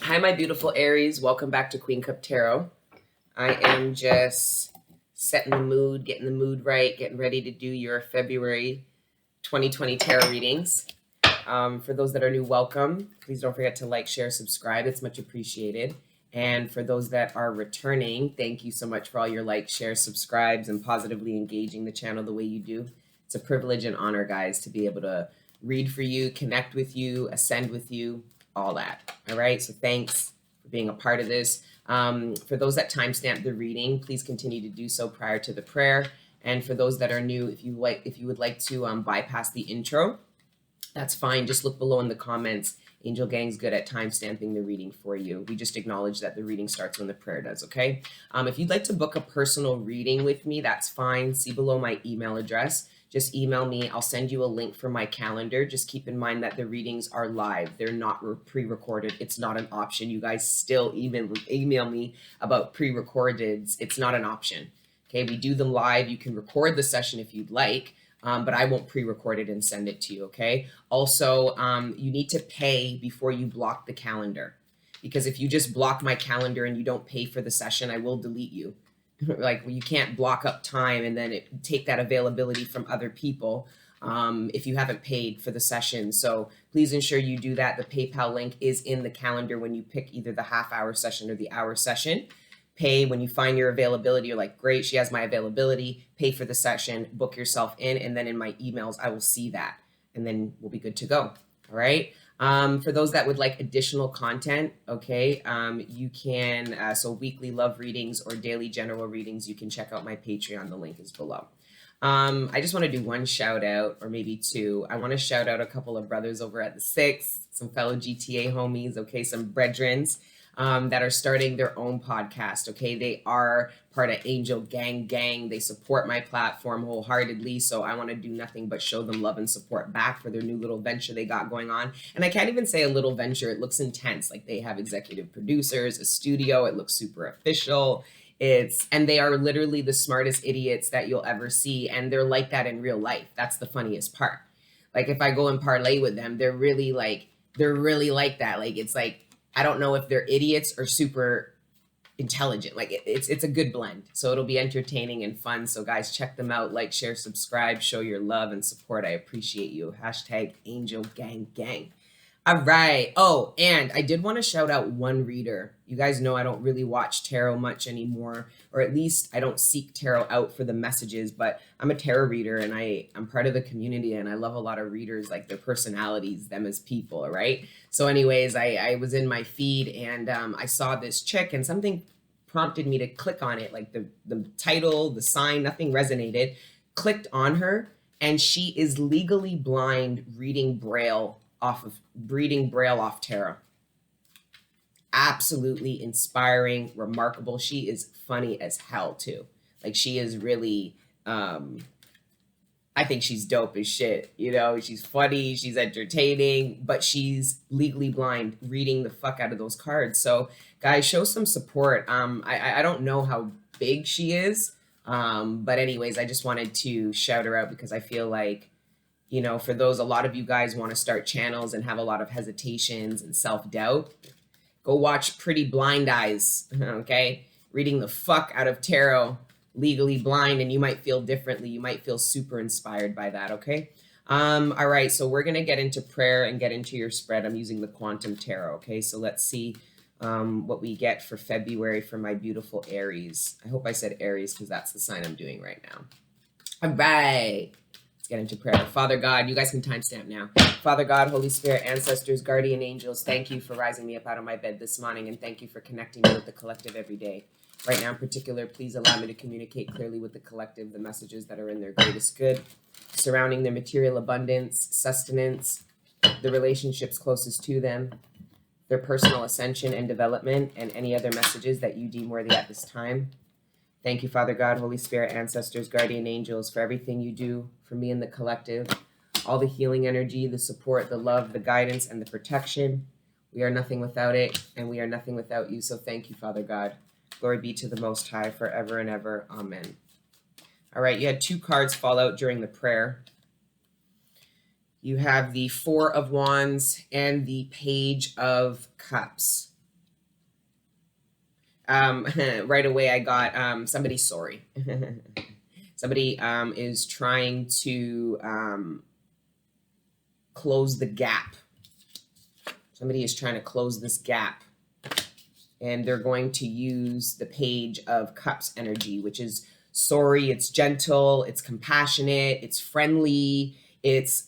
Hi, my beautiful Aries. Welcome back to Queen Cup Tarot. I am just setting the mood, getting the mood right, getting ready to do your February 2020 tarot readings. For those that are new, welcome. Please don't forget to like, share, subscribe. It's much appreciated. And for those that are returning, thank you so much for all your likes, shares, subscribes, and positively engaging the channel the way you do. It's a privilege and honor, guys, to be able to read for you, connect with you, ascend with you, all that. All right. So thanks for being a part of this. For those that timestamp the reading, please continue to do so prior to the prayer. And for those that are new, if you would like to bypass the intro, that's fine. Just look below in the comments. Angel Gang's good at timestamping the reading for you. We just acknowledge that the reading starts when the prayer does, okay? If you'd like to book a personal reading with me, that's fine. See below my email address. Just email me. I'll send you a link for my calendar. Just keep in mind that the readings are live. They're not pre-recorded. It's not an option. You guys still email me about pre-recordeds. It's not an option. Okay, we do them live. You can record the session if you'd like, but I won't pre-record it and send it to you, okay? Also, you need to pay before you block the calendar, because if you just block my calendar and you don't pay for the session, I will delete you. Like, you can't block up time and then take that availability from other people if you haven't paid for the session. So please ensure you do that. The PayPal link is in the calendar when you pick either the half-hour session or the hour session. Pay when you find your availability. You're like, great, she has my availability. Pay for the session, book yourself in, and then in my emails, I will see that, and then we'll be good to go. All right. For those that would like additional content, okay, you can, so weekly love readings or daily general readings, you can check out my Patreon. The link is below. I just want to do one shout out, or maybe two. I want to shout out a couple of brothers over at the Six, some fellow GTA homies, okay, some brethrens that are starting their own podcast, okay? They are part of Angel Gang. They support my platform wholeheartedly, so I want to do nothing but show them love and support back for their new little venture they got going on. And I can't even say a little venture. It looks intense. Like, they have executive producers, a studio. It looks super official. And they are literally the smartest idiots that you'll ever see, and they're like that in real life. That's the funniest part. Like, if I go and parlay with them, they're really like that. Like, it's like, I don't know if they're idiots or super intelligent. Like, it's a good blend. So it'll be entertaining and fun. So guys, check them out. Like, share, subscribe, show your love and support. I appreciate you. Hashtag Angel Gang. All right. Oh, and I did want to shout out one reader. You guys know I don't really watch tarot much anymore, or at least I don't seek tarot out for the messages, but I'm a tarot reader, and I'm part of the community, and I love a lot of readers, like their personalities, them as people, all right? So anyways, I was in my feed, and I saw this chick, and something prompted me to click on it, like the title, the sign, nothing resonated. Clicked on her, and she is legally blind, reading Braille off tarot. Absolutely inspiring, remarkable. She is funny as hell too. Like, she is really, I think she's dope as shit. You know, she's funny, she's entertaining, but she's legally blind, reading the fuck out of those cards. So guys, show some support. I don't know how big she is, but anyways, I just wanted to shout her out because I feel like, you know, for those, a lot of you guys want to start channels and have a lot of hesitations and self-doubt. Go watch Pretty Blind Eyes, okay? Reading the fuck out of tarot, legally blind, and you might feel differently. You might feel super inspired by that, okay? All right, so we're going to get into prayer and get into your spread. I'm using the Quantum Tarot, okay? So let's see what we get for February for my beautiful Aries. I hope I said Aries because that's the sign I'm doing right now. All right. Get into prayer. Father God, you guys can timestamp now. Father God, Holy Spirit, ancestors, guardian angels, thank you for rising me up out of my bed this morning, and thank you for connecting me with the collective every day. Right now in particular, please allow me to communicate clearly with the collective the messages that are in their greatest good, surrounding their material abundance, sustenance, the relationships closest to them, their personal ascension and development, and any other messages that you deem worthy at this time. Thank you, Father God, Holy Spirit, ancestors, guardian angels, for everything you do for me and the collective, all the healing energy, the support, the love, the guidance, and the protection. We are nothing without it, and we are nothing without you. So thank you, Father God. Glory be to the Most High forever and ever. Amen. All right, you had two cards fall out during the prayer. You have the Four of Wands and the Page of Cups. Right away I got somebody sorry. Somebody is trying to close the gap. Somebody is trying to close this gap. And they're going to use the Page of Cups energy, which is sorry, it's gentle, it's compassionate, it's friendly, it's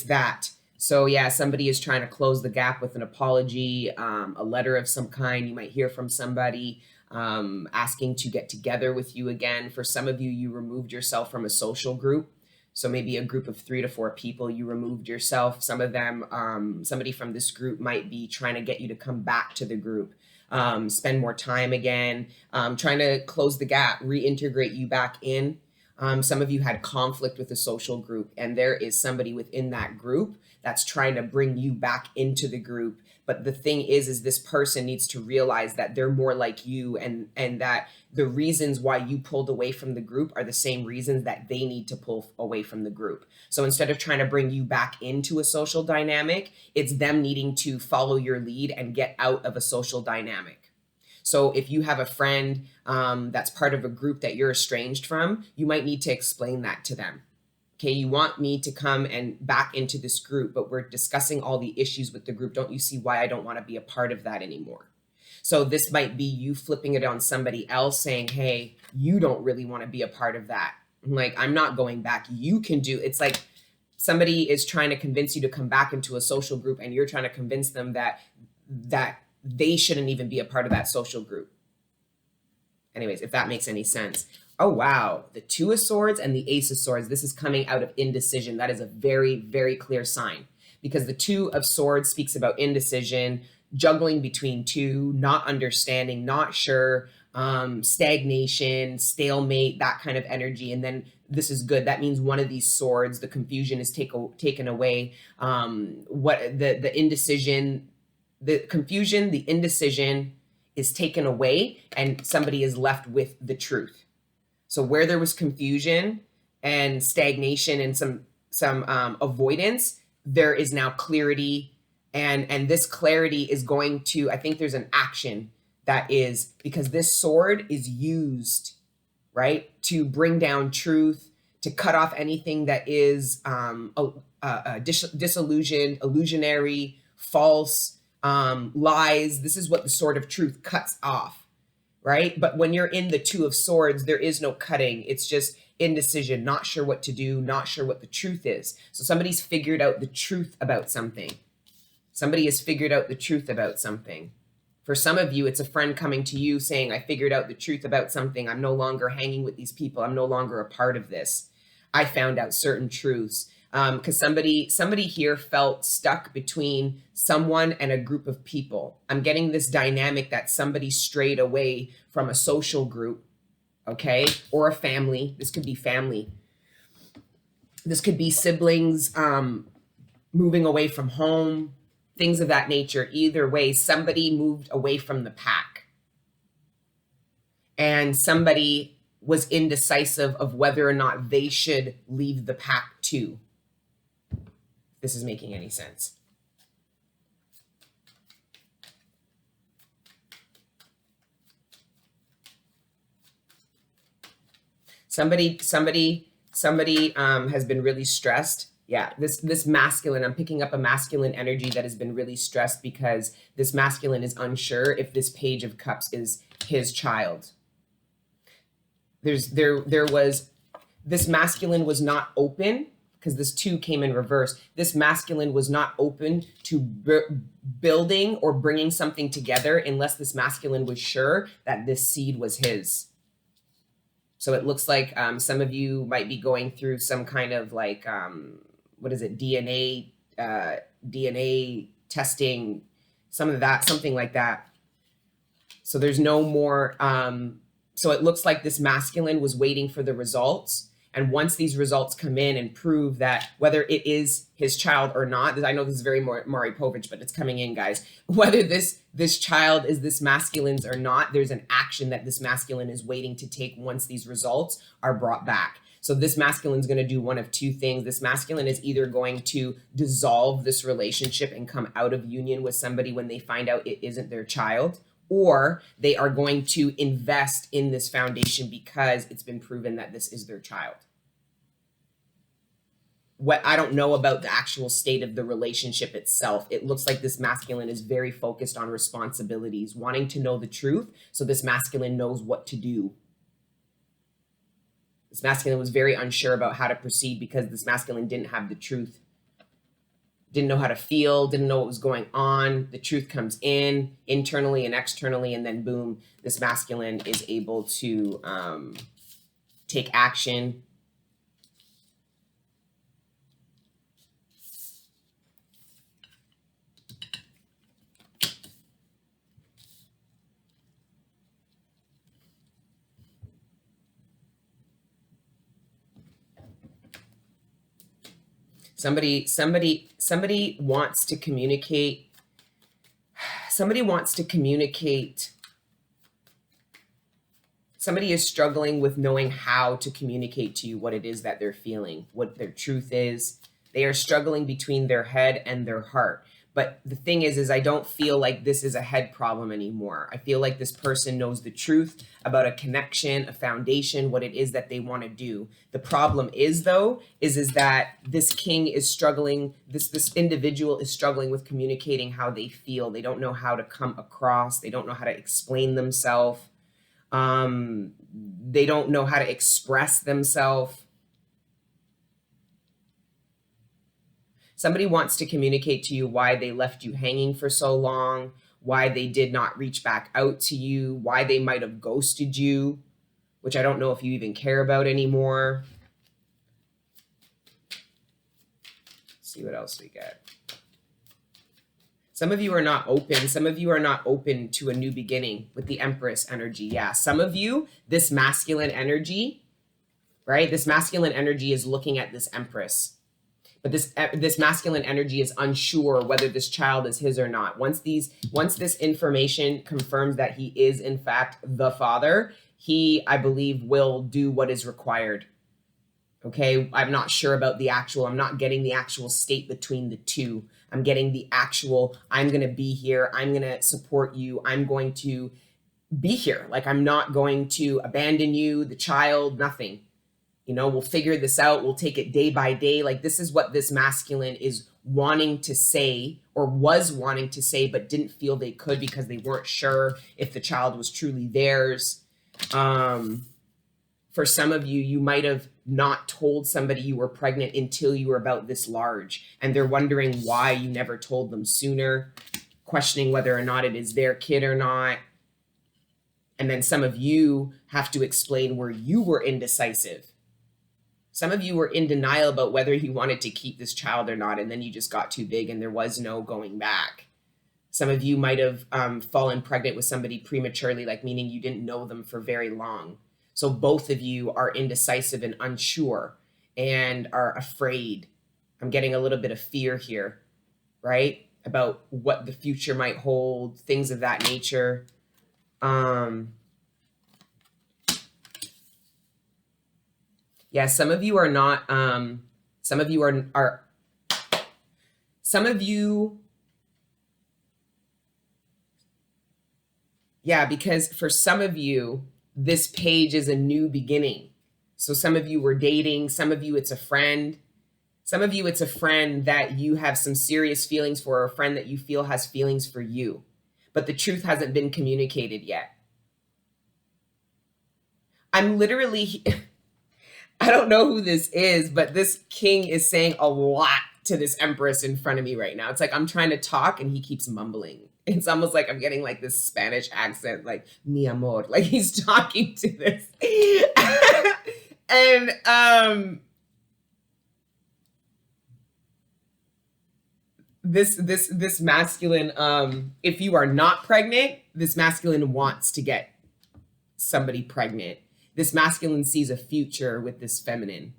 that. So yeah, somebody is trying to close the gap with an apology, a letter of some kind. You might hear from somebody asking to get together with you again. For some of you, you removed yourself from a social group. So maybe a group of 3 to 4 people, you removed yourself. Some of them, somebody from this group might be trying to get you to come back to the group, spend more time again, trying to close the gap, reintegrate you back in. Some of you had conflict with the social group, and there is somebody within that group that's trying to bring you back into the group. But the thing is this person needs to realize that they're more like you, and that the reasons why you pulled away from the group are the same reasons that they need to pull away from the group. So instead of trying to bring you back into a social dynamic, it's them needing to follow your lead and get out of a social dynamic. So if you have a friend that's part of a group that you're estranged from, you might need to explain that to them. Okay, you want me to come and back into this group, but we're discussing all the issues with the group. Don't you see why I don't want to be a part of that anymore? So this might be you flipping it on somebody else saying, hey, you don't really want to be a part of that. Like, I'm not going back. You can do. It's like somebody is trying to convince you to come back into a social group, and you're trying to convince them that they shouldn't even be a part of that social group. Anyways, if that makes any sense. Oh, wow. The 2 of Swords and the Ace of Swords. This is coming out of indecision. That is a very, very clear sign, because the 2 of Swords speaks about indecision, juggling between two, not understanding, not sure, stagnation, stalemate, that kind of energy. And then this is good. That means one of these swords, the confusion is taken away. What the indecision, the confusion, the indecision is taken away, and somebody is left with the truth. So where there was confusion and stagnation and some avoidance, there is now clarity, and this clarity is going to, I think there's an action that is, because this sword is used, right, to bring down truth, to cut off anything that is disillusioned, illusionary, false, lies. This is what the sword of truth cuts off. Right? But when you're in the 2 of Swords, there is no cutting. It's just indecision, not sure what to do, not sure what the truth is. So somebody's figured out the truth about something. Somebody has figured out the truth about something. For some of you, it's a friend coming to you saying, I figured out the truth about something. I'm no longer hanging with these people. I'm no longer a part of this. I found out certain truths. Because somebody here felt stuck between someone and a group of people. I'm getting this dynamic that somebody strayed away from a social group, okay, or a family. This could be family. This could be siblings moving away from home, things of that nature. Either way, somebody moved away from the pack, and somebody was indecisive of whether or not they should leave the pack too. This is making any sense. Somebody has been really stressed. Yeah, this masculine, I'm picking up a masculine energy that has been really stressed, because this masculine is unsure if this Page of Cups is his child. This masculine was not open, because this 2 came in reverse. This masculine was not open to building or bringing something together unless this masculine was sure that this seed was his. So it looks like some of you might be going through some kind of like, what is it, DNA testing, some of that, something like that. So there's no more, so it looks like this masculine was waiting for the results. And once these results come in and prove that whether it is his child or not, I know this is very Maury Povich, but it's coming in, guys. Whether this child is this masculine's or not, there's an action that this masculine is waiting to take once these results are brought back. So this masculine is going to do one of 2 things. This masculine is either going to dissolve this relationship and come out of union with somebody when they find out it isn't their child, or they are going to invest in this foundation because it's been proven that this is their child. What I don't know about the actual state of the relationship itself. It looks like this masculine is very focused on responsibilities, wanting to know the truth. So this masculine knows what to do. This masculine was very unsure about how to proceed because this masculine didn't have the truth, didn't know how to feel, didn't know what was going on. The truth comes in internally and externally, and then boom, this masculine is able to take action. Somebody wants to communicate. Somebody wants to communicate. Somebody is struggling with knowing how to communicate to you what it is that they're feeling, what their truth is. They are struggling between their head and their heart. But the thing is I don't feel like this is a head problem anymore. I feel like this person knows the truth about a connection, a foundation, what it is that they want to do. The problem is though, is that this king is struggling, this individual is struggling with communicating how they feel. They don't know how to come across. They don't know how to explain themselves. They don't know how to express themselves. Somebody wants to communicate to you why they left you hanging for so long, why they did not reach back out to you, why they might have ghosted you, which I don't know if you even care about anymore. Let's see what else we get. Some of you are not open. Some of you are not open to a new beginning with the Empress energy. Yeah, some of you, this masculine energy, right? This masculine energy is looking at this Empress. But this masculine energy is unsure whether this child is his or not. Once this information confirms that he is in fact the father, he, I believe, will do what is required. Okay, I'm not sure about I'm not getting the actual state between the two. I'm getting the actual, I'm going to be here. I'm going to support you. I'm going to be here. Like, I'm not going to abandon you, the child, nothing. You know, we'll figure this out. We'll take it day by day. Like, this is what this masculine is wanting to say, or was wanting to say, but didn't feel they could because they weren't sure if the child was truly theirs. For some of you, you might have not told somebody you were pregnant until you were about this large, and they're wondering why you never told them sooner, questioning whether or not it is their kid or not. And then some of you have to explain where you were indecisive. Some of you were in denial about whether you wanted to keep this child or not, and then you just got too big and there was no going back. Some of you might have fallen pregnant with somebody prematurely, like meaning you didn't know them for very long. So both of you are indecisive and unsure and are afraid. I'm getting a little bit of fear here, right? About what the future might hold, things of that nature. Yeah, some of you are not, some of you, yeah, because for some of you, this page is a new beginning. So some of you were dating, some of you it's a friend. Some of you it's a friend that you have some serious feelings for, or a friend that you feel has feelings for you. But the truth hasn't been communicated yet. I'm literally... I don't know who this is, but this king is saying a lot to this Empress in front of me right now. It's like I'm trying to talk and he keeps mumbling. It's almost like I'm getting like this Spanish accent, like mi amor, like he's talking to this. And this masculine, if you are not pregnant, this masculine wants to get somebody pregnant. This masculine sees a future with this feminine.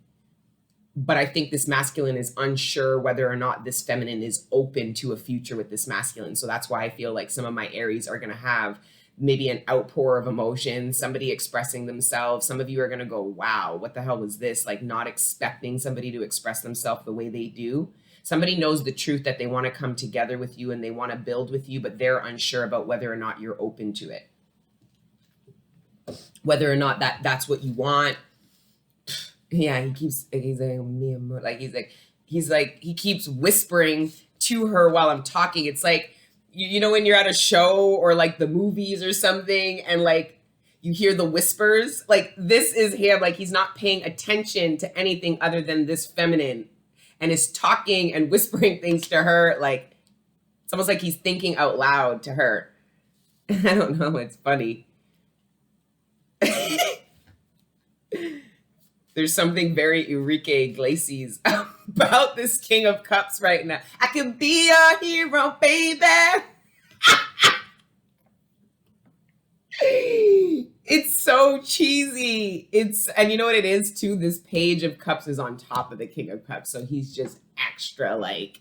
But I think this masculine is unsure whether or not this feminine is open to a future with this masculine. So that's why I feel like some of my Aries are going to have maybe an outpour of emotion, somebody expressing themselves. Some of you are going to go, wow, what the hell was this? Like not expecting somebody to express themselves the way they do. Somebody knows the truth that they want to come together with you and they want to build with you, but they're unsure about whether or not you're open to it. Whether or not that's what you want. Yeah, he's like he keeps whispering to her while I'm talking. It's like, you know, when you're at a show or like the movies or something and like you hear the whispers, like this is him. Like he's not paying attention to anything other than this feminine and is talking and whispering things to her. Like it's almost like he's thinking out loud to her. I don't know. It's funny. There's something very Enrique Iglesias about this King of Cups right now. I can be a hero, baby. It's so cheesy. And you know what it is too? This Page of Cups is on top of the King of Cups. So he's just extra like,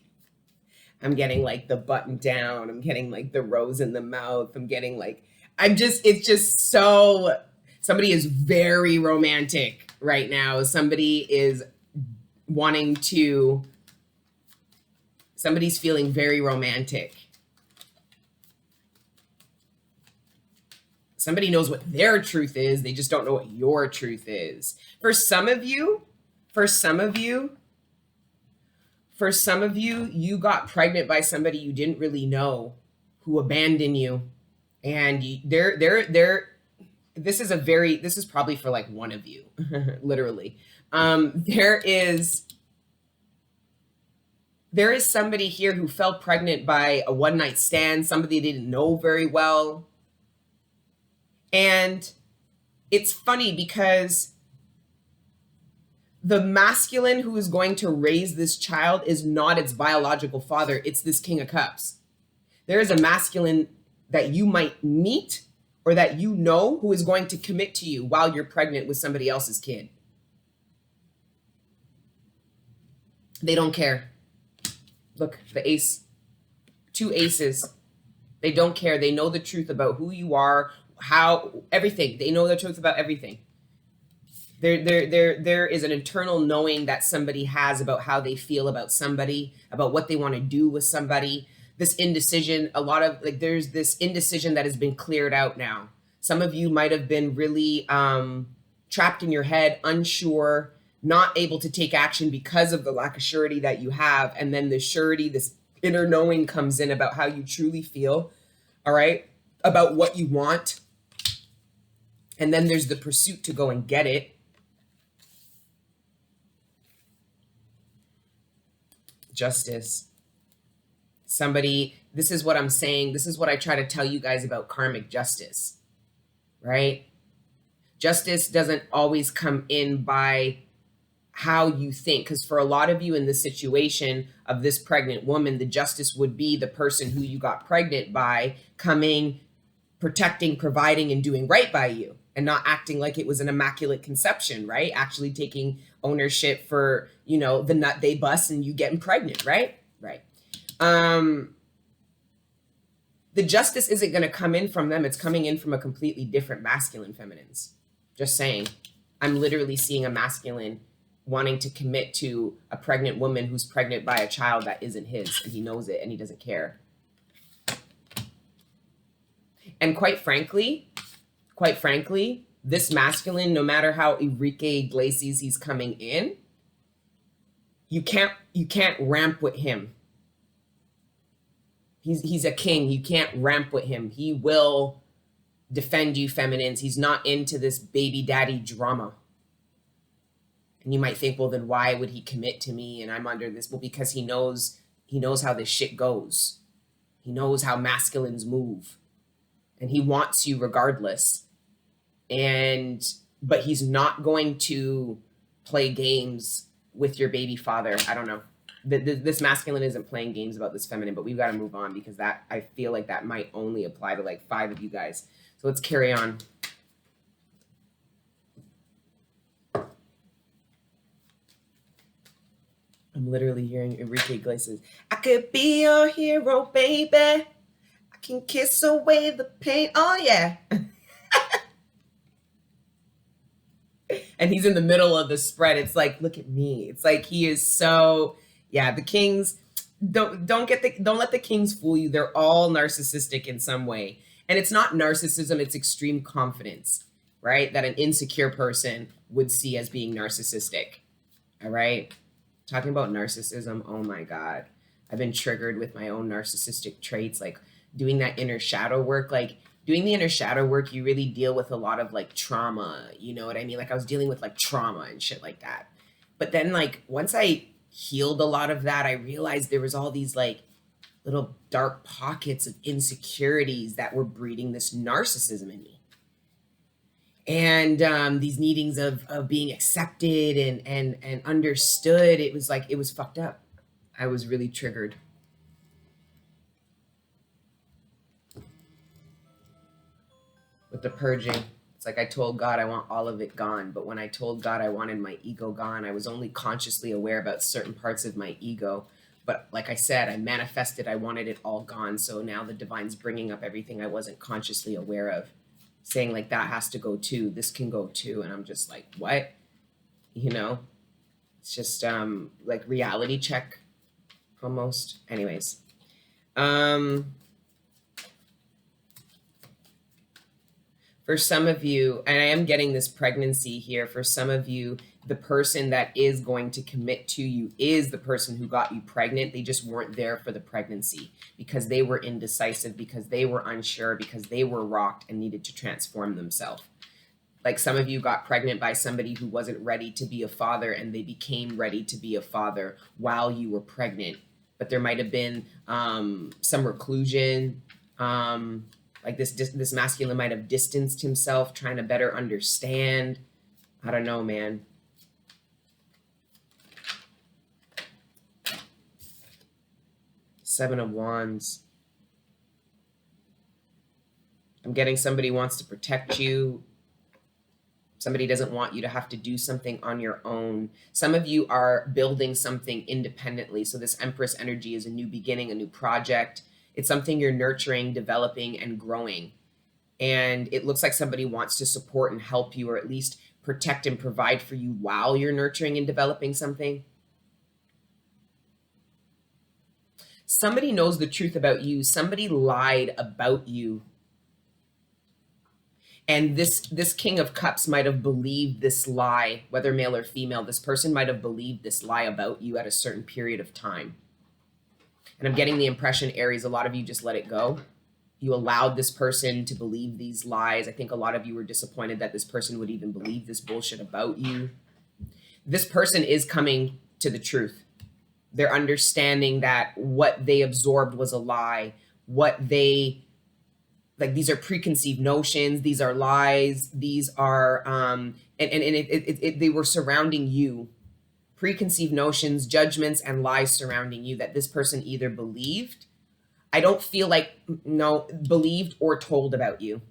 I'm getting like the button down. I'm getting like the rose in the mouth. I'm getting like, it's just so, somebody is very romantic right now. Somebody's feeling very romantic. Somebody knows what their truth is. They just don't know what your truth is. For some of you, you got pregnant by somebody you didn't really know who abandoned you. And this is probably for like one of you, literally. There is somebody here who fell pregnant by a one-night stand, somebody they didn't know very well. And it's funny because the masculine who is going to raise this child is not its biological father. It's this King of Cups. There is a masculine that you might meet or that you know who is going to commit to you while you're pregnant with somebody else's kid. They don't care. Look, the ace, 2 aces. They don't care. They know the truth about who you are, everything. They know the truth about everything. There is an internal knowing that somebody has about how they feel about somebody, about what they want to do with somebody. This indecision, there's this indecision that has been cleared out now. Some of you might have been really trapped in your head, unsure, not able to take action because of the lack of surety that you have. And then the surety, this inner knowing comes in about how you truly feel, all right, about what you want. And then there's the pursuit to go and get it. Justice. This is what I'm saying. This is what I try to tell you guys about karmic justice, right? Justice doesn't always come in by how you think, because for a lot of you in the situation of this pregnant woman, the justice would be the person who you got pregnant by coming, protecting, providing, and doing right by you, and not acting like it was an immaculate conception, right? Actually taking ownership for, the nut they bust and you getting pregnant, right? Right. The justice isn't going to come in from them. It's coming in from a completely different masculine feminines. Just saying. I'm literally seeing a masculine wanting to commit to a pregnant woman who's pregnant by a child that isn't his, and he knows it and he doesn't care. And quite frankly, this masculine, no matter how Enrique Iglesias he's coming in, you can't ramp with him. He's a king. You can't ramp with him. He will defend you, feminines. He's not into this baby daddy drama. And you might think, well, then why would he commit to me and I'm under this? Well, because he knows how this shit goes. He knows how masculines move. And he wants you regardless. But he's not going to play games with your baby father. I don't know. This masculine isn't playing games about this feminine, but we've got to move on because I feel like that might only apply to like 5 of you guys. So let's carry on. I'm literally hearing Enrique Iglesias. I could be your hero, baby. I can kiss away the pain. Oh, yeah. And he's in the middle of the spread. It's like, look at me. It's like he is so... Yeah, the kings don't let the kings fool you. They're all narcissistic in some way. And it's not narcissism, it's extreme confidence, right? That an insecure person would see as being narcissistic. All right? Talking about narcissism, oh my God. I've been triggered with my own narcissistic traits, like doing that inner shadow work. Like doing the inner shadow work, you really deal with a lot of like trauma. You know what I mean? Like I was dealing with like trauma and shit like that. But then like once I healed a lot of that, I realized there was all these like little dark pockets of insecurities that were breeding this narcissism in me. And these needings of being accepted and understood. It was like, it was fucked up. I was really triggered. With the purging, it's like I told God I want all of it gone. But when I told God I wanted my ego gone, I was only consciously aware about certain parts of my ego. But like I said, I manifested, I wanted it all gone. So now the divine's bringing up everything I wasn't consciously aware of, saying like that has to go too, this can go too. And I'm just like, what? You know, it's just like reality check almost. Anyways, for some of you, and I am getting this pregnancy here, for some of you, the person that is going to commit to you is the person who got you pregnant. They just weren't there for the pregnancy because they were indecisive, because they were unsure, because they were rocked and needed to transform themselves. Like some of you got pregnant by somebody who wasn't ready to be a father, and they became ready to be a father while you were pregnant. But there might have been some reclusion, like this masculine might have distanced himself, trying to better understand. I don't know, man. Seven of Wands. I'm getting somebody wants to protect you. Somebody doesn't want you to have to do something on your own. Some of you are building something independently. So this Empress energy is a new beginning, a new project. It's something you're nurturing, developing, and growing. And it looks like somebody wants to support and help you, or at least protect and provide for you while you're nurturing and developing something. Somebody knows the truth about you. Somebody lied about you. And this King of Cups might have believed this lie, whether male or female. This person might have believed this lie about you at a certain period of time. And I'm getting the impression, Aries, a lot of you just let it go. You allowed this person to believe these lies. I think a lot of you were disappointed that this person would even believe this bullshit about you. This person is coming to the truth. They're understanding that what they absorbed was a lie. What they, like, these are preconceived notions. These are lies. These are, they were surrounding you. Preconceived notions, judgments, and lies surrounding you that this person either believed, I don't feel like, no, believed or told about you.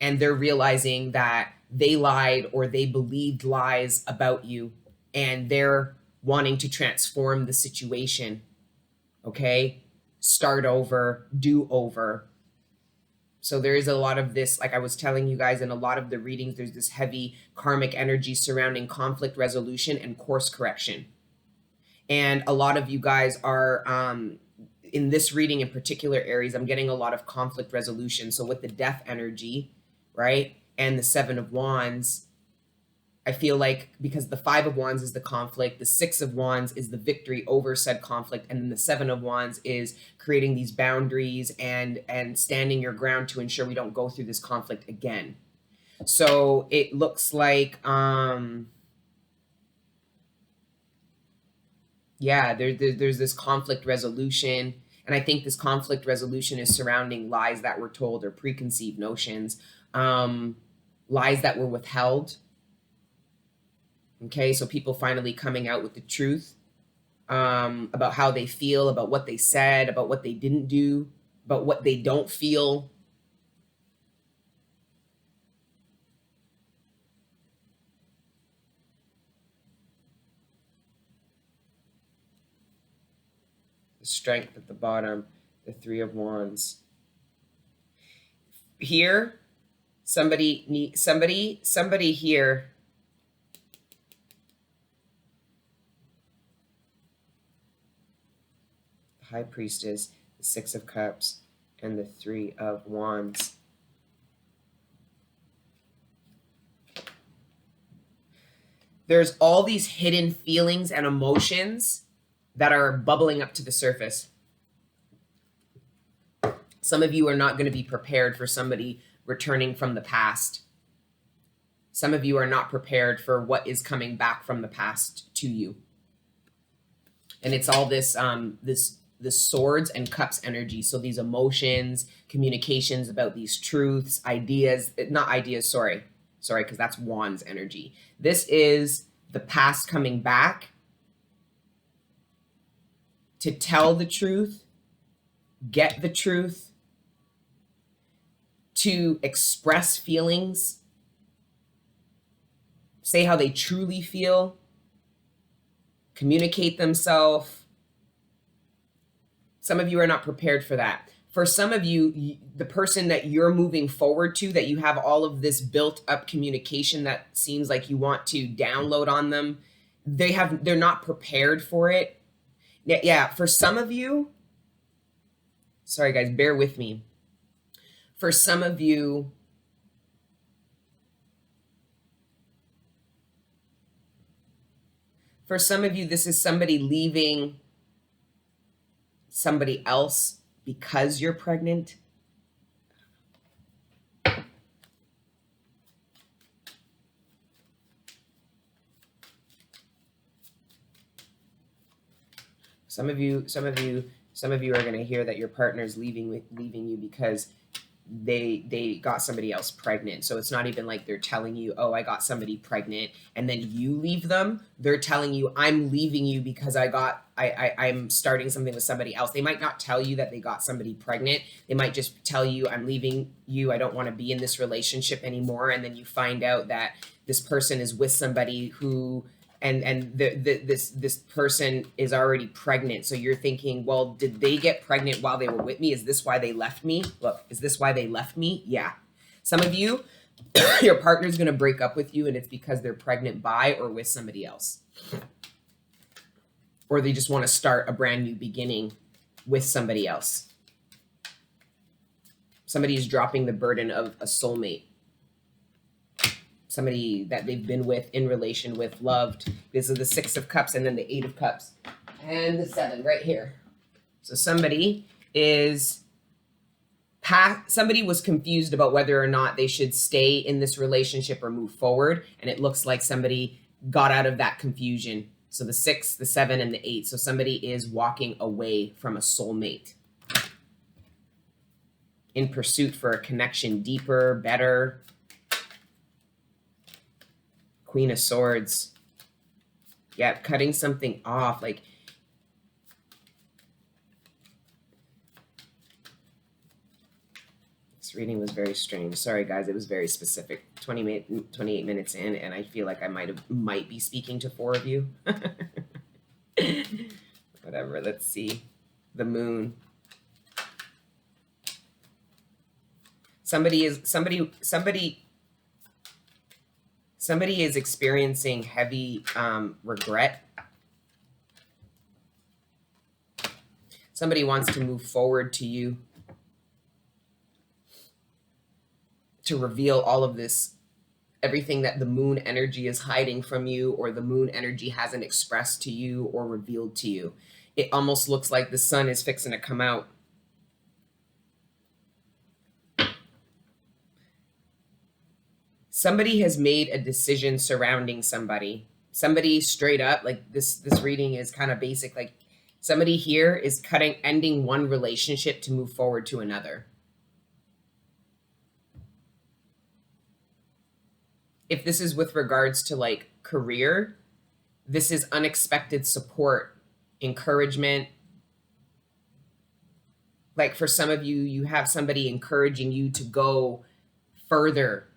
And they're realizing that they lied or they believed lies about you, and they're wanting to transform the situation. Okay? Start over, do over. So there is a lot of this, like I was telling you guys in a lot of the readings, there's this heavy karmic energy surrounding conflict resolution and course correction. And a lot of you guys are, in this reading in particular, Aries, I'm getting a lot of conflict resolution. So with the death energy, right, and the Seven of Wands, I feel like because the Five of Wands is the conflict, the Six of Wands is the victory over said conflict, and then the Seven of Wands is creating these boundaries and standing your ground to ensure we don't go through this conflict again. So it looks like, yeah, there's this conflict resolution. And I think this conflict resolution is surrounding lies that were told or preconceived notions, lies that were withheld. Okay, so people finally coming out with the truth about how they feel, about what they said, about what they didn't do, about what they don't feel. The Strength at the bottom, the Three of Wands. Here, somebody here. High Priestess, the Six of Cups, and the Three of Wands. There's all these hidden feelings and emotions that are bubbling up to the surface. Some of you are not going to be prepared for somebody returning from the past. Some of you are not prepared for what is coming back from the past to you. And it's all this this swords and cups energy. So these emotions, communications about these truths, ideas, not ideas, sorry, because that's wands energy. This is the past coming back to tell the truth, get the truth, to express feelings, say how they truly feel, communicate themselves. Some of you are not prepared for that. For some of you, the person that you're moving forward to, that you have all of this built up communication that seems like you want to download on them, they're not prepared for it. Yeah, for some of you, sorry guys, bear with me. For some of you, this is somebody leaving somebody else because you're pregnant. Some of you are going to hear that your partner's leaving you because they got somebody else pregnant. So it's not even like they're telling you, oh, I got somebody pregnant, and then you leave them. They're telling you, I'm leaving you because I'm starting something with somebody else. They might not tell you that they got somebody pregnant. They might just tell you, I'm leaving you. I don't want to be in this relationship anymore. And then you find out that this person is with somebody who this person is already pregnant. So you're thinking, well, did they get pregnant while they were with me? Is this why they left me? Look, is this why they left me? Yeah. Some of you, your partner's going to break up with you, and it's because they're pregnant by or with somebody else. Or they just want to start a brand new beginning with somebody else. Somebody is dropping the burden of a soulmate. Somebody that they've been with, in relation with, loved. This is the Six of Cups and then the Eight of Cups. And the Seven right here. So somebody was confused about whether or not they should stay in this relationship or move forward. And it looks like somebody got out of that confusion. So the 6, the 7, and the 8. So somebody is walking away from a soulmate in pursuit for a connection deeper, better. Queen of Swords. Yeah, cutting something off. Like, this reading was very strange. Sorry, guys. It was very specific. 28 minutes in, and I feel like I might be speaking to 4 of you. Whatever. Let's see. The Moon. Somebody is experiencing heavy regret. Somebody wants to move forward to you, to reveal all of this, everything that the moon energy is hiding from you, or the moon energy hasn't expressed to you or revealed to you. It almost looks like the sun is fixing to come out. Somebody has made a decision surrounding somebody. Somebody straight up, like this reading is kind of basic. Like, somebody here is ending one relationship to move forward to another. If this is with regards to like career, this is unexpected support, encouragement. Like, for some of you, you have somebody encouraging you to go further.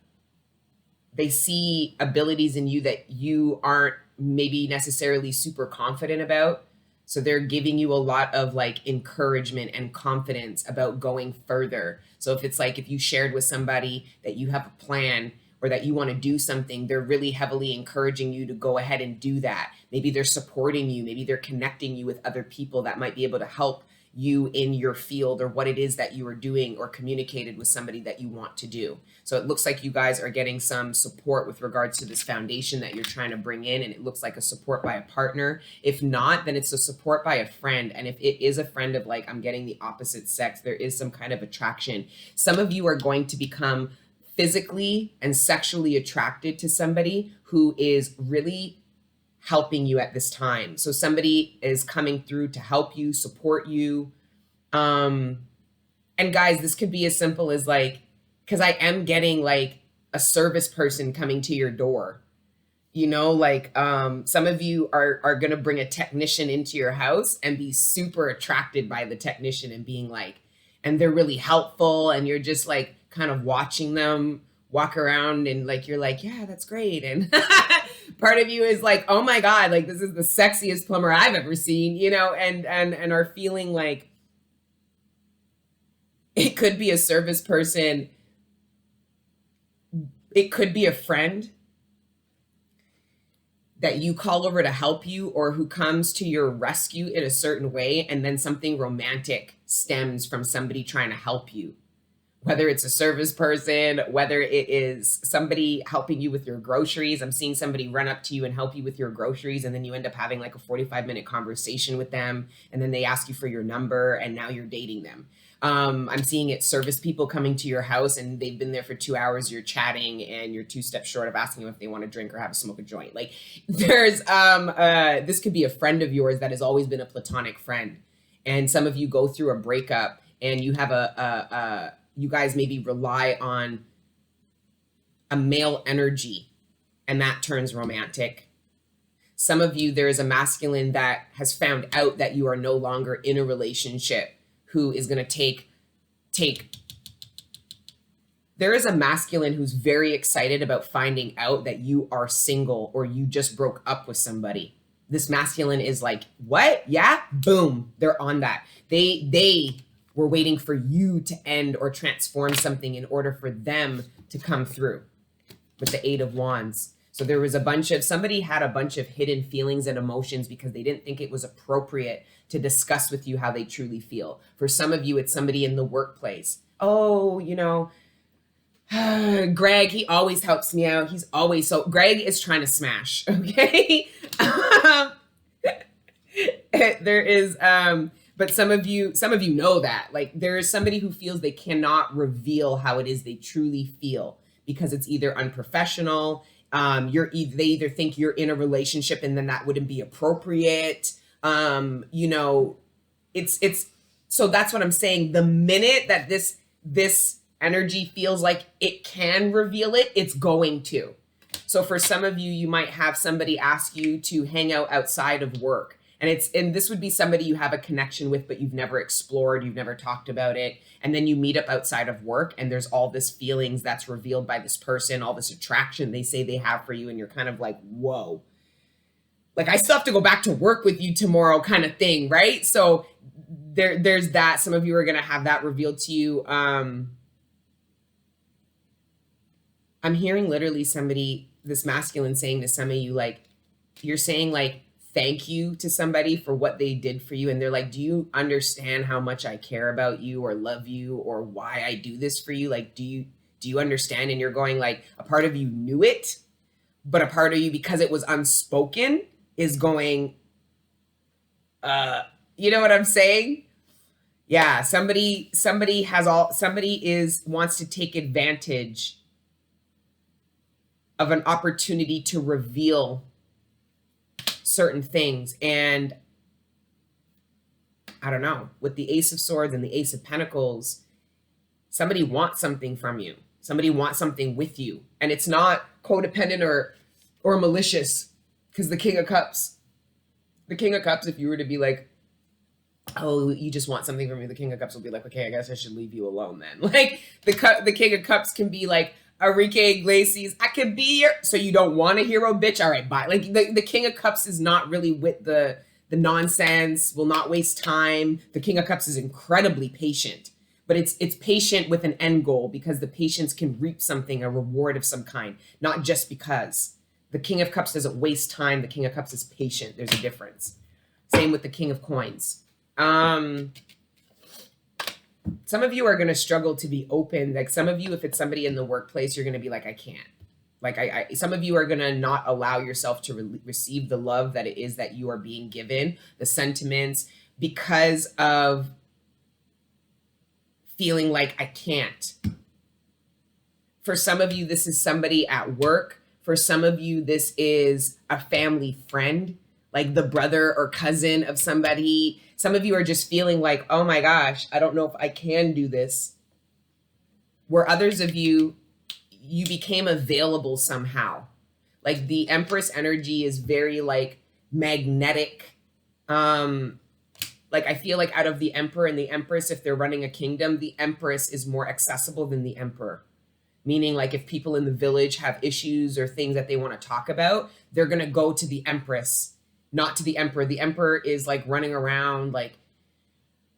They see abilities in you that you aren't maybe necessarily super confident about. So they're giving you a lot of like encouragement and confidence about going further. So if it's like, if you shared with somebody that you have a plan or that you want to do something, they're really heavily encouraging you to go ahead and do that. Maybe they're supporting you. Maybe they're connecting you with other people that might be able to help you in your field or what it is that you are doing or communicated with somebody that you want to do. So it looks like you guys are getting some support with regards to this foundation that you're trying to bring in, and it looks like a support by a partner. If not, then it's a support by a friend. And if it is a friend of, like, I'm getting the opposite sex, there is some kind of attraction. Some of you are going to become physically and sexually attracted to somebody who is really helping you at this time. So somebody is coming through to help you, support you. And guys, this could be as simple as, like, because I am getting like a service person coming to your door, you know, like some of you are going to bring a technician into your house and be super attracted by the technician and being like, and they're really helpful. And you're just like kind of watching them walk around and like, you're like, yeah, that's great. And part of you is like, oh my God, like this is the sexiest plumber I've ever seen, you know, and are feeling like it could be a service person. It could be a friend that you call over to help you or who comes to your rescue in a certain way. And then something romantic stems from somebody trying to help you. Whether it's a service person, whether it is somebody helping you with your groceries. I'm seeing somebody run up to you and help you with your groceries. And then you end up having like a 45-minute conversation with them. And then they ask you for your number and now you're dating them. I'm seeing it service people coming to your house and they've been there for 2 hours. You're chatting and you're 2 steps short of asking them if they want to drink or have a smoke a joint. Like there's, this could be a friend of yours that has always been a platonic friend. And some of you go through a breakup and you have you guys maybe rely on a male energy and that turns romantic. Some of you, there is a masculine that has found out that you are no longer in a relationship who is going to take. There is a masculine who's very excited about finding out that you are single or you just broke up with somebody. This masculine is like, what? Yeah, boom. They're on that. They were waiting for you to end or transform something in order for them to come through with the 8 of Wands. So there was somebody had a bunch of hidden feelings and emotions because they didn't think it was appropriate to discuss with you how they truly feel. For some of you, it's somebody in the workplace. Oh, you know, Greg, he always helps me out. Greg is trying to smash. Okay. There is, but some of you know that, like, there is somebody who feels they cannot reveal how it is they truly feel because it's either unprofessional. They either think you're in a relationship and then that wouldn't be appropriate. You know, so that's what I'm saying. The minute that this energy feels like it can reveal it, it's going to. So for some of you, you might have somebody ask you to hang out outside of work. And this would be somebody you have a connection with, but you've never explored, you've never talked about it. And then you meet up outside of work and there's all this feelings that's revealed by this person, all this attraction they say they have for you. And you're kind of like, whoa, like I still have to go back to work with you tomorrow kind of thing. Right. So there's that. Some of you are going to have that revealed to you. I'm hearing literally this masculine saying to some of you, like, you're saying like, thank you to somebody for what they did for you. And they're like, do you understand how much I care about you or love you or why I do this for you? Like, do you understand? And you're going like, a part of you knew it, but a part of you, because it was unspoken, is going, you know what I'm saying? Yeah. Somebody wants to take advantage of an opportunity to reveal certain things. And I don't know, with the Ace of Swords and the Ace of Pentacles, somebody wants something from you. Somebody wants something with you. And it's not codependent or malicious, because the King of Cups, if you were to be like, oh, you just want something from me, the King of Cups will be like, okay, I guess I should leave you alone then. Like the King of Cups can be like, Enrique Iglesias, I could be your, so you don't want a hero, bitch? All right, bye. Like the King of Cups is not really with the nonsense, will not waste time. The King of Cups is incredibly patient, but it's patient with an end goal, because the patience can reap something, a reward of some kind, not just because. The King of Cups doesn't waste time. The King of Cups is patient. There's a difference. Same with the King of Coins. some of you are going to struggle to be open. Like some of you, if it's somebody in the workplace, you're going to be like, I can't. Like some of you are going to not allow yourself to receive the love that it is that you are being given, the sentiments, because of feeling like I can't. For some of you, this is somebody at work. For some of you, this is a family friend, like the brother or cousin of somebody. Some of you are just feeling like, oh my gosh, I don't know if I can do this. Where others of you, you became available somehow. Like the Empress energy is very like magnetic. Like I feel like out of the Emperor and the Empress, if they're running a kingdom, the Empress is more accessible than the Emperor. Meaning like if people in the village have issues or things that they want to talk about, they're going to go to the Empress, not to the Emperor. The Emperor is like running around like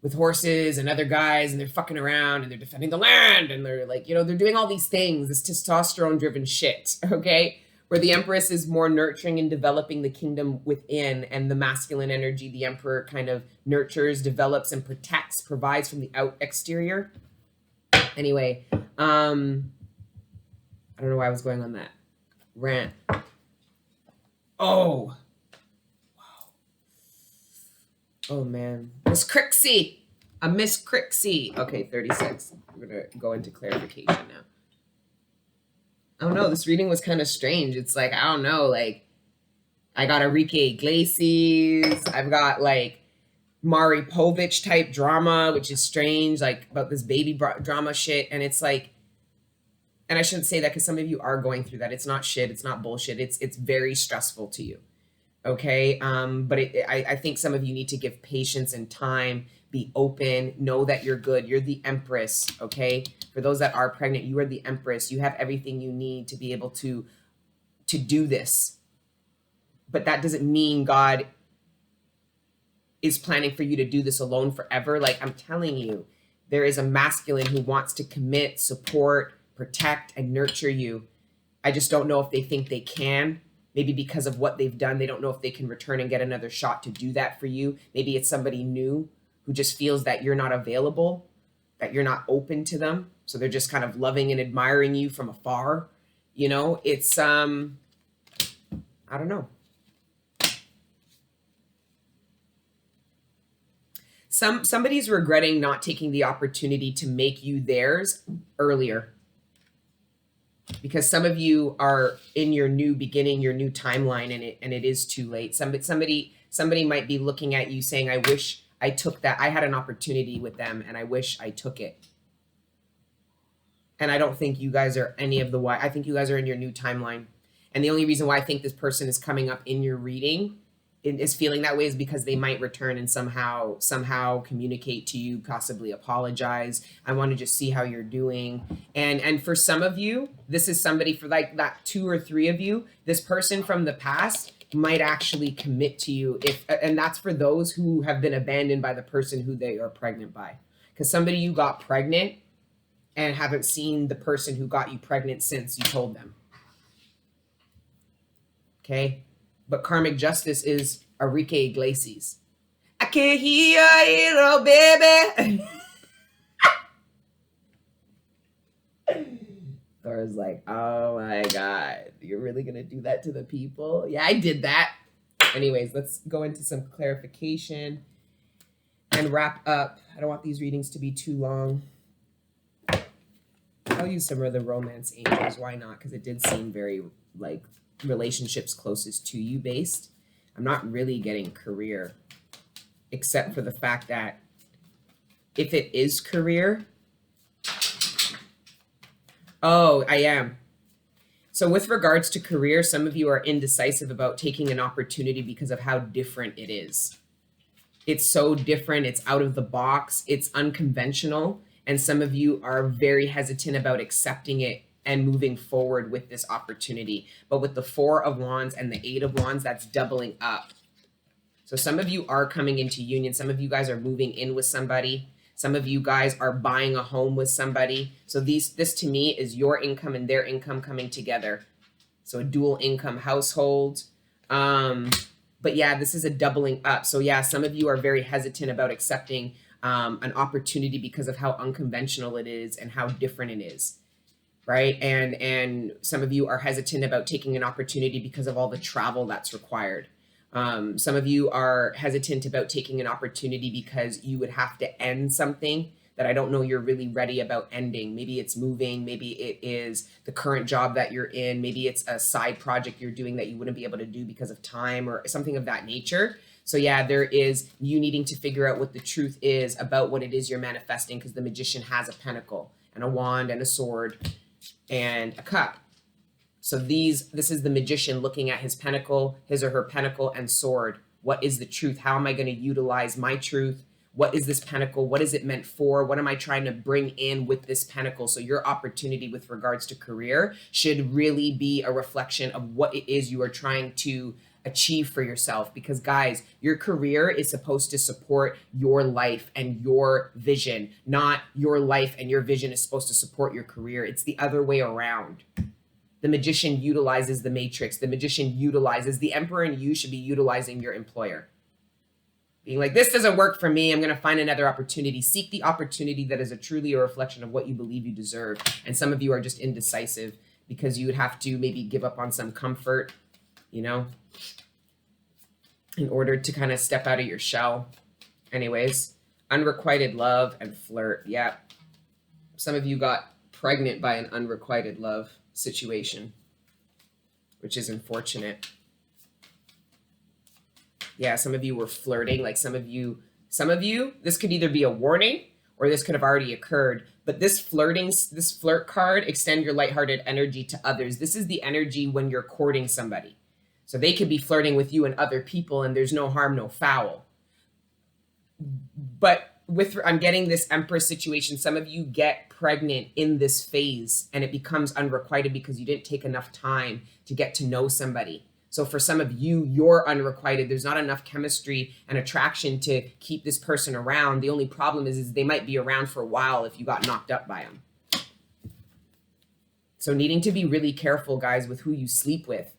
with horses and other guys, and they're fucking around and they're defending the land and they're like, they're doing all these things, this testosterone driven shit, okay? Where the Empress is more nurturing and developing the kingdom within, and the masculine energy, the Emperor kind of nurtures, develops, and protects, provides from the exterior. Anyway, I don't know why I was going on that rant. Oh. Wow. Oh, man. Miss Crixie. A Miss Crixie. Okay, 36. We're going to go into clarification now. Oh, no. This reading was kind of strange. It's like, I don't know. Like, I got Enrique Iglesias. I've got, like, Mari Povich type drama, which is strange. Like, about this baby drama shit. And it's like, and I shouldn't say that because some of you are going through that. It's not shit. It's not bullshit. It's very stressful to you. Okay. But I think some of you need to give patience and time, be open, know that you're good. You're the Empress. Okay. For those that are pregnant, you are the Empress. You have everything you need to be able to do this. But that doesn't mean God is planning for you to do this alone forever. Like I'm telling you, there is a masculine who wants to commit, support, protect, and nurture you. I just don't know if they think they can. Maybe because of what they've done, they don't know if they can return and get another shot to do that for you. Maybe it's somebody new who just feels that you're not available, that you're not open to them. So they're just kind of loving and admiring you from afar. It's, I don't know. Somebody's regretting not taking the opportunity to make you theirs earlier. Because some of you are in your new beginning, your new timeline, and it is too late. Somebody might be looking at you saying, I wish I took that. I had an opportunity with them and I wish I took it. And I don't think you guys are any of the why. I think you guys are in your new timeline. And the only reason why I think this person is coming up in your reading is feeling that way is because they might return and somehow communicate to you, possibly apologize. I want to just see how you're doing. And for some of you, this is somebody, for like that 2 or 3 of you, this person from the past might actually commit to you, and that's for those who have been abandoned by the person who they are pregnant by. Because somebody you got pregnant and haven't seen the person who got you pregnant since you told them. Okay? But karmic justice is Enrique Iglesias. I can't hear you, little baby. Thor's like, oh my God, you're really going to do that to the people? Yeah, I did that. Anyways, let's go into some clarification and wrap up. I don't want these readings to be too long. I'll use some of the romance angels. Why not? Because it did seem very like relationships closest to you based. I'm not really getting career, except for the fact that if it is career, oh, I am. So with regards to career, some of you are indecisive about taking an opportunity because of how different it is. It's so different. It's out of the box. It's unconventional. And some of you are very hesitant about accepting it and moving forward with this opportunity. But with the 4 of Wands and the 8 of Wands, that's doubling up. So some of you are coming into union. Some of you guys are moving in with somebody. Some of you guys are buying a home with somebody. So this to me is your income and their income coming together. So a dual income household. But yeah, this is a doubling up. So yeah, some of you are very hesitant about accepting an opportunity because of how unconventional it is and how different it is, right? And some of you are hesitant about taking an opportunity because of all the travel that's required. Some of you are hesitant about taking an opportunity because you would have to end something that I don't know you're really ready about ending. Maybe it's moving, maybe it is the current job that you're in, maybe it's a side project you're doing that you wouldn't be able to do because of time or something of that nature. So yeah, there is you needing to figure out what the truth is about what it is you're manifesting, because the magician has a pentacle and a wand and a sword and a cup. So this is the magician looking at his pentacle, his or her pentacle and sword. What is the truth? How am I going to utilize my truth? What is this pentacle? What is it meant for? What am I trying to bring in with this pentacle? So your opportunity with regards to career should really be a reflection of what it is you are trying to achieve for yourself. Because guys, your career is supposed to support your life and your vision, not your life and your vision is supposed to support your career. It's the other way around. The magician utilizes the matrix. The magician utilizes the emperor, and you should be utilizing your employer. Being like, this doesn't work for me. I'm going to find another opportunity. Seek the opportunity that is truly a reflection of what you believe you deserve. And some of you are just indecisive because you would have to maybe give up on some comfort, you know, in order to kind of step out of your shell. Anyways, unrequited love and flirt. Yeah. Some of you got pregnant by an unrequited love situation, which is unfortunate. Yeah, some of you were flirting. Like some of you, this could either be a warning or this could have already occurred. But this flirt card, extend your lighthearted energy to others. This is the energy when you're courting somebody. So they could be flirting with you and other people, and there's no harm, no foul. But I'm getting this Empress situation. Some of you get pregnant in this phase and it becomes unrequited because you didn't take enough time to get to know somebody. So for some of you, you're unrequited. There's not enough chemistry and attraction to keep this person around. The only problem is they might be around for a while if you got knocked up by them. So needing to be really careful, guys, with who you sleep with.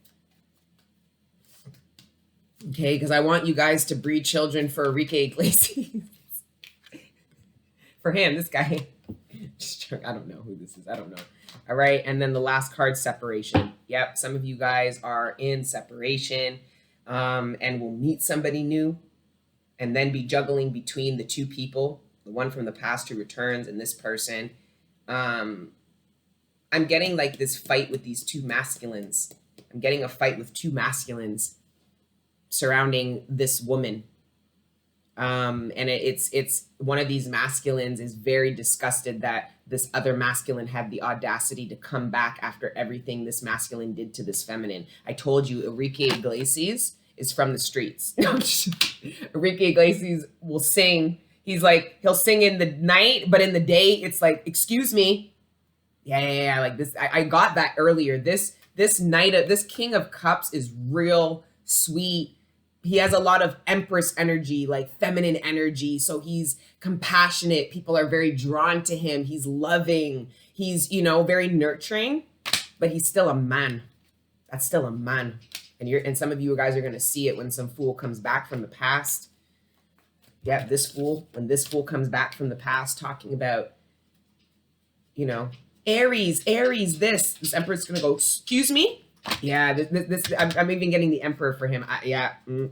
Okay, because I want you guys to breed children for Enrique Iglesias. For him, this guy. I don't know who this is. I don't know. All right. And then the last card, separation. Yep. Some of you guys are in separation and will meet somebody new and then be juggling between the two people, the one from the past who returns and this person. I'm getting like this fight with these two masculines. I'm getting a fight with two masculines surrounding this woman. And it's one of these masculines is very disgusted that this other masculine had the audacity to come back after everything this masculine did to this feminine. I told you, Enrique Iglesias is from the streets. Enrique Iglesias will sing. He's like, he'll sing in the night, but in the day, it's like, excuse me. Yeah. Like this, I got that earlier. This King of Cups is real sweet. He has a lot of Empress energy, like feminine energy. So he's compassionate. People are very drawn to him. He's loving. He's, very nurturing, but he's still a man. That's still a man. And some of you guys are going to see it when some fool comes back from the past. Yeah, when this fool comes back from the past talking about, Aries, this Emperor's going to go, excuse me? Yeah, I'm even getting the Emperor for him. We're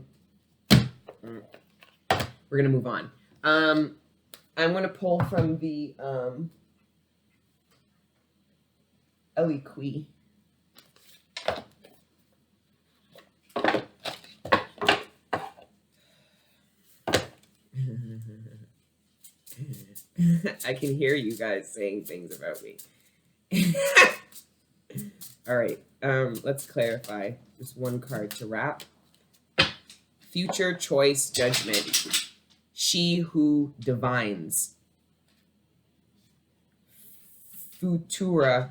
gonna move on. I'm gonna pull from the Eliqui. I can hear you guys saying things about me. All right. Let's clarify. Just one card to wrap. Future choice judgment. She who divines. Futura.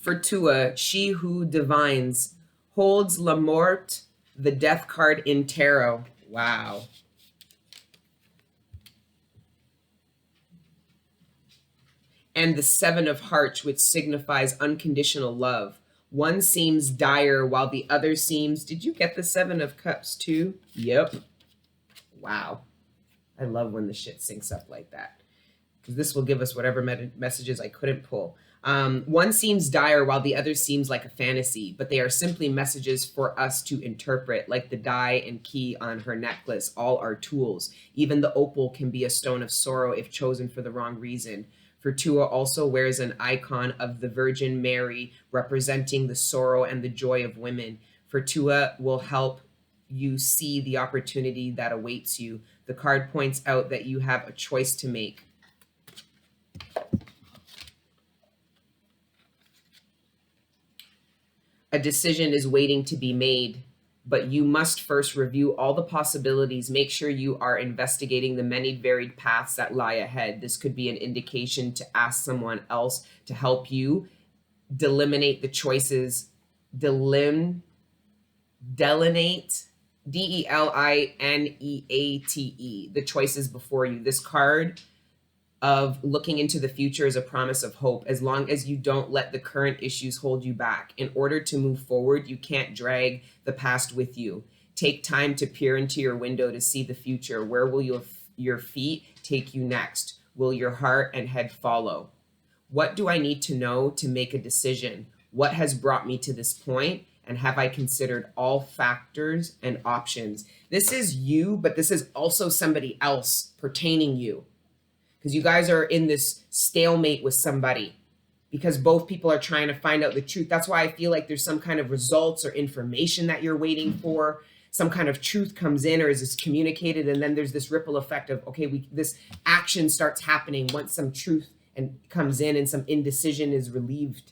Fortua, she who divines, holds La Morte, the death card in tarot. Wow. and the Seven of Hearts, which signifies unconditional love. One seems dire while the other seems... Did you get the Seven of Cups too? Yep. Wow. I love when the shit syncs up like that, because this will give us whatever messages I couldn't pull. One seems dire while the other seems like a fantasy, but they are simply messages for us to interpret, like the die and key on her necklace. All are tools. Even the opal can be a stone of sorrow if chosen for the wrong reason. Fortua also wears an icon of the Virgin Mary, representing the sorrow and the joy of women. Fortua will help you see the opportunity that awaits you. The card points out that you have a choice to make. A decision is waiting to be made, but you must first review all the possibilities. Make sure you are investigating the many varied paths that lie ahead. This could be an indication to ask someone else to help you delineate the choices. Delineate, delineate, the choices before you. This card of looking into the future is a promise of hope, as long as you don't let the current issues hold you back. In order to move forward, you can't drag the past with you. Take time to peer into your window to see the future. Where will your feet take you next? Will your heart and head follow? What do I need to know to make a decision? What has brought me to this point? And have I considered all factors and options? This is you, but this is also somebody else pertaining you, because you guys are in this stalemate with somebody, because both people are trying to find out the truth. That's why I feel like there's some kind of results or information that you're waiting for. Some kind of truth comes in or is communicated, and then there's this ripple effect of, okay, this action starts happening once some truth and comes in and some indecision is relieved.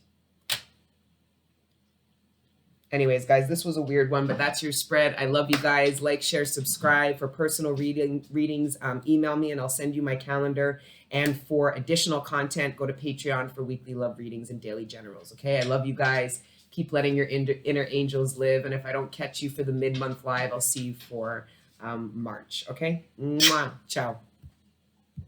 Anyways, guys, this was a weird one, but that's your spread. I love you guys. Like, share, subscribe. For personal readings, email me and I'll send you my calendar. And for additional content, go to Patreon for weekly love readings and daily generals. Okay, I love you guys. Keep letting your inner angels live. And if I don't catch you for the mid-month live, I'll see you for March. Okay, mwah. Ciao.